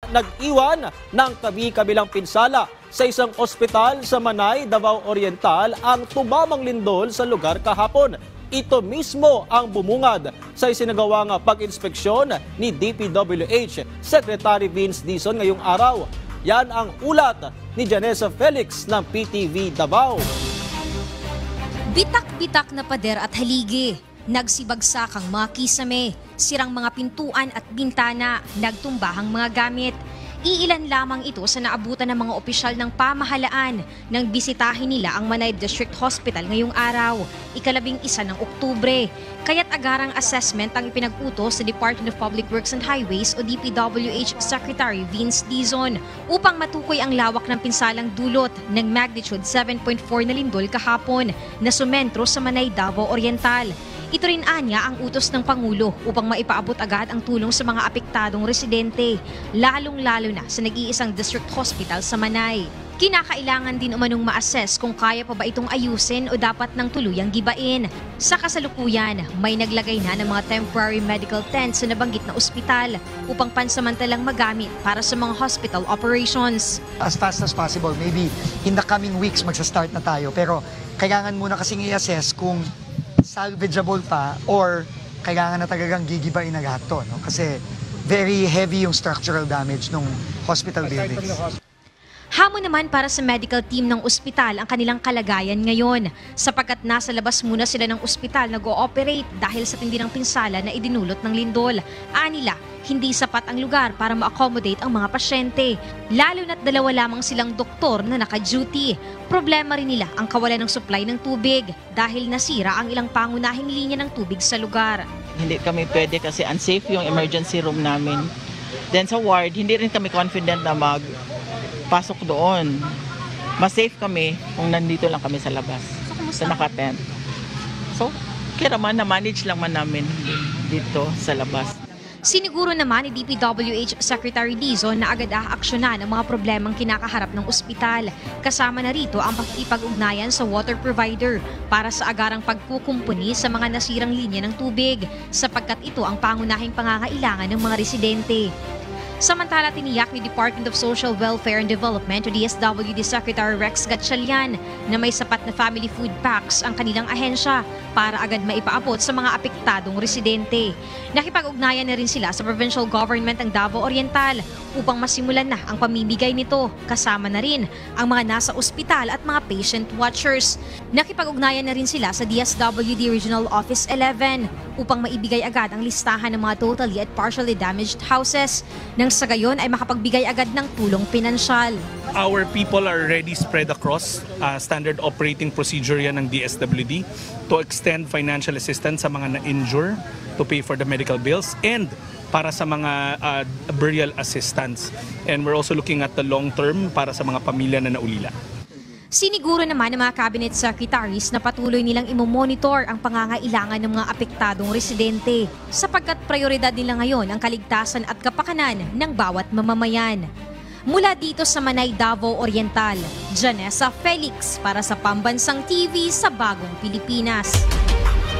Nag-iwan ng kabi-kabilang pinsala sa isang ospital sa Manay, Davao Oriental ang tumamang lindol sa lugar kahapon. Ito mismo ang bumungad sa isinagawang pag-inspeksyon ni DPWH Secretary Vince Dizon ngayong araw. Yan ang ulat ni Janessa Felix ng PTV Davao. Bitak-bitak na pader at haligi. Nagsibagsak ang mga kisame, sirang mga pintuan at bintana, nagtumbahang mga gamit. Iilan lamang ito sa naabutan ng mga opisyal ng pamahalaan nang bisitahin nila ang Manay District Hospital ngayong araw, ika-11 ng Oktubre. Kaya't agarang assessment ang ipinag-utos sa Department of Public Works and Highways o DPWH Secretary Vince Dizon upang matukoy ang lawak ng pinsalang dulot ng magnitude 7.4 na lindol kahapon na sumentro sa Manay, Davao Oriental. Ito rin anya ang utos ng Pangulo upang maipaabot agad ang tulong sa mga apektadong residente, lalong-lalo na sa nag-iisang district hospital sa Manay. Kinakailangan din umanong ma-assess kung kaya pa ba itong ayusin o dapat nang tuluyang gibain. Sa kasalukuyan, may naglagay na ng mga temporary medical tents sa nabanggit na ospital upang pansamantalang magamit para sa mga hospital operations. As fast as possible, maybe in the coming weeks magsa-start na tayo, pero kailangan muna kasing i-assess kung salvageable pa or kailangan na talagang gigibain na lahat to, no? Kasi very heavy yung structural damage ng hospital buildings. Hamon naman para sa medical team ng ospital ang kanilang kalagayan ngayon sapagkat nasa labas muna sila ng ospital nag-ooperate dahil sa tindi ng pinsala na idinulot ng lindol. Anila, hindi sapat ang lugar para ma-accommodate ang mga pasyente, lalo na't dalawa lamang silang doktor na naka-duty. Problema rin nila ang kawalan ng supply ng tubig dahil nasira ang ilang pangunahing linya ng tubig sa lugar. Hindi kami pwede kasi unsafe yung emergency room namin. Then sa ward, hindi rin kami confident na pasok doon. Mas safe kami kung nandito lang kami sa labas. So, naka-tent. So, kaya naman na-manage lang man namin dito sa labas. Siniguro naman ni DPWH Secretary Dizon na agad aaksyonan ang mga problemang kinakaharap ng ospital. Kasama na rito ang pakikipag-ugnayan sa water provider para sa agarang pagkukumpuni sa mga nasirang linya ng tubig sapagkat ito ang pangunahing pangangailangan ng mga residente. Samantala, tiniyak ni Department of Social Welfare and Development o DSWD Secretary Rex Gatchalian na may sapat na family food packs ang kanilang ahensya para agad maipaabot sa mga apektadong residente. Nakipag-ugnayan na rin sila sa Provincial Government ng Davao Oriental upang masimulan na ang pamimigay nito, kasama na rin ang mga nasa ospital at mga patient watchers. Nakipag-ugnayan na rin sila sa DSWD Regional Office 11 upang maibigay agad ang listahan ng mga totally at partially damaged houses nang sa gayon ay makapagbigay agad ng tulong pinansyal. Our people are already spread across standard operating procedure yan ng DSWD to extend financial assistance sa mga na-injure, to pay for the medical bills, and para sa mga burial assistance. And we're also looking at the long term para sa mga pamilya na naulila. Siniguro naman ng mga cabinet secretaries na patuloy nilang imomonitor ang pangangailangan ng mga apektadong residente sapagkat prioridad nila ngayon ang kaligtasan at kapakanan ng bawat mamamayan. Mula dito sa Manay, Davao Oriental, Janessa Felix para sa Pambansang TV sa Bagong Pilipinas.